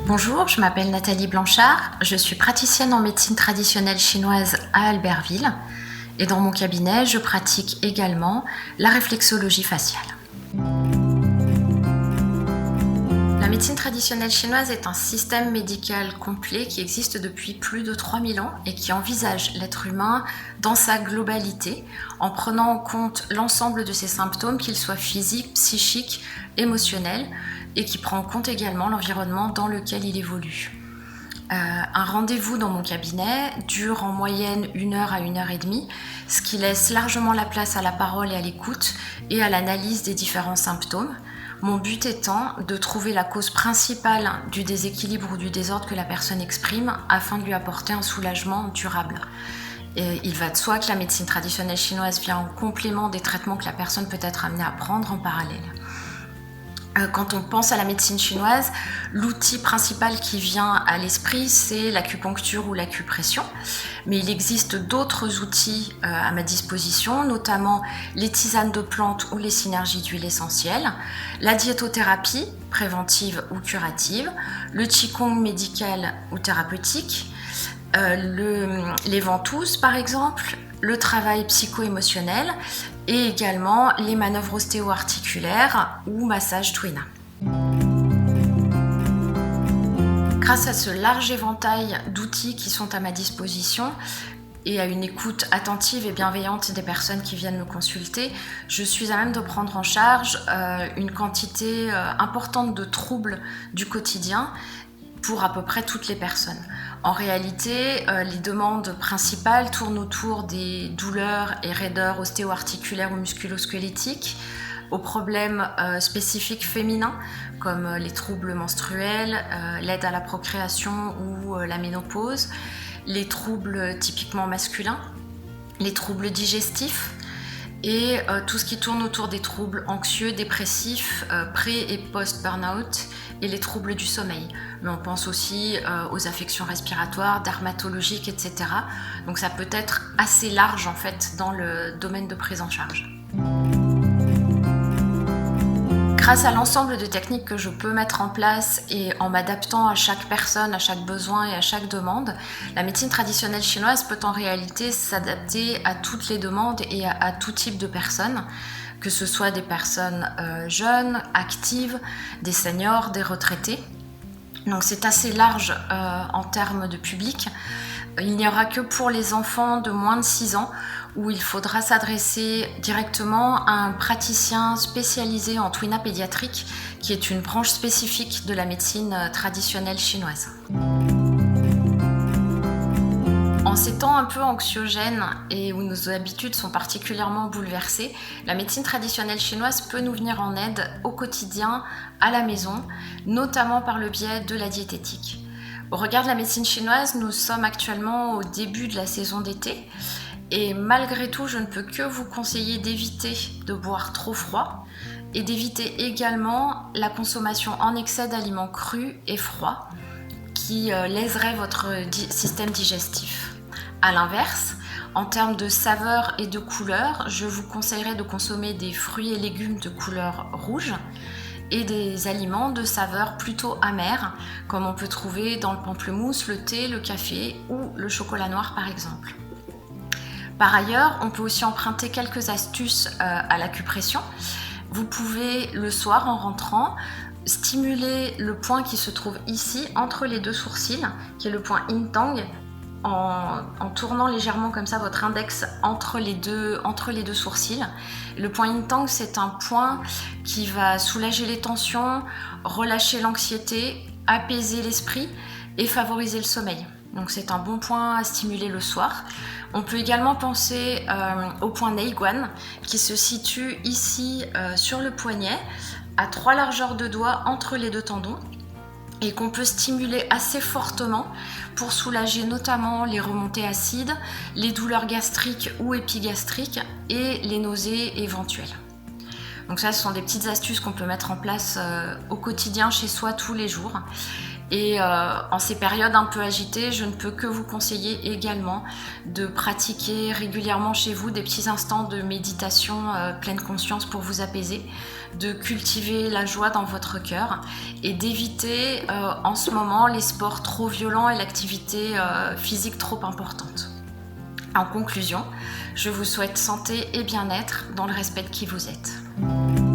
Bonjour, je m'appelle Nathalie Blanchard, je suis praticienne en médecine traditionnelle chinoise à Albertville et dans mon cabinet, je pratique également la réflexologie faciale. La médecine traditionnelle chinoise est un système médical complet qui existe depuis plus de 3000 ans et qui envisage l'être humain dans sa globalité en prenant en compte l'ensemble de ses symptômes, qu'ils soient physiques, psychiques, émotionnels, et qui prend en compte également l'environnement dans lequel il évolue. Un rendez-vous dans mon cabinet dure en moyenne 1 heure à 1 heure et demie, ce qui laisse largement la place à la parole et à l'écoute et à l'analyse des différents symptômes. Mon but étant de trouver la cause principale du déséquilibre ou du désordre que la personne exprime afin de lui apporter un soulagement durable. Et il va de soi que la médecine traditionnelle chinoise vient en complément des traitements que la personne peut être amenée à prendre en parallèle. Quand on pense à la médecine chinoise, l'outil principal qui vient à l'esprit, c'est l'acupuncture ou l'acupression. Mais il existe d'autres outils à ma disposition, notamment les tisanes de plantes ou les synergies d'huile essentielle, la diétothérapie préventive ou curative, le qigong médical ou thérapeutique, les ventouses par exemple, le travail psycho-émotionnel et également les manœuvres ostéo-articulaires ou massage Twina. Grâce à ce large éventail d'outils qui sont à ma disposition et à une écoute attentive et bienveillante des personnes qui viennent me consulter, je suis à même de prendre en charge une quantité importante de troubles du quotidien pour à peu près toutes les personnes. En réalité, les demandes principales tournent autour des douleurs et raideurs ostéo-articulaires ou musculo-squelettiques, aux problèmes spécifiques féminins comme les troubles menstruels, l'aide à la procréation ou la ménopause, les troubles typiquement masculins, les troubles digestifs et tout ce qui tourne autour des troubles anxieux, dépressifs, pré- et post-burnout et les troubles du sommeil. Mais on pense aussi aux affections respiratoires, dermatologiques, etc. Donc ça peut être assez large en fait dans le domaine de prise en charge. Grâce à l'ensemble de techniques que je peux mettre en place et en m'adaptant à chaque personne, à chaque besoin et à chaque demande, la médecine traditionnelle chinoise peut en réalité s'adapter à toutes les demandes et à tout type de personnes, que ce soit des personnes jeunes, actives, des seniors, des retraités. Donc c'est assez large en termes de public. Il n'y aura que pour les enfants de moins de 6 ans où il faudra s'adresser directement à un praticien spécialisé en Twina pédiatrique, qui est une branche spécifique de la médecine traditionnelle chinoise. En ces temps un peu anxiogènes et où nos habitudes sont particulièrement bouleversées, la médecine traditionnelle chinoise peut nous venir en aide au quotidien, à la maison, notamment par le biais de la diététique. Au regard de la médecine chinoise, nous sommes actuellement au début de la saison d'été et malgré tout, je ne peux que vous conseiller d'éviter de boire trop froid et d'éviter également la consommation en excès d'aliments crus et froids qui léseraient votre système digestif. A l'inverse, en termes de saveur et de couleur, je vous conseillerais de consommer des fruits et légumes de couleur rouge et des aliments de saveur plutôt amère, comme on peut trouver dans le pamplemousse, le thé, le café ou le chocolat noir par exemple. Par ailleurs, on peut aussi emprunter quelques astuces à l'acupression. Vous pouvez le soir en rentrant stimuler le point qui se trouve ici entre les deux sourcils, qui est le point Yin Tang, en tournant légèrement comme ça votre index entre les deux sourcils. Le point Yin Tang, c'est un point qui va soulager les tensions, relâcher l'anxiété, apaiser l'esprit et favoriser le sommeil. Donc c'est un bon point à stimuler le soir. On peut également penser au point Neiguan qui se situe ici sur le poignet, à 3 largeurs de doigts entre les deux tendons et qu'on peut stimuler assez fortement pour soulager notamment les remontées acides, les douleurs gastriques ou épigastriques et les nausées éventuelles. Donc ça, ce sont des petites astuces qu'on peut mettre en place au quotidien chez soi tous les jours. Et en ces périodes un peu agitées, je ne peux que vous conseiller également de pratiquer régulièrement chez vous des petits instants de méditation pleine conscience pour vous apaiser, de cultiver la joie dans votre cœur et d'éviter en ce moment les sports trop violents et l'activité physique trop importante. En conclusion, je vous souhaite santé et bien-être dans le respect de qui vous êtes.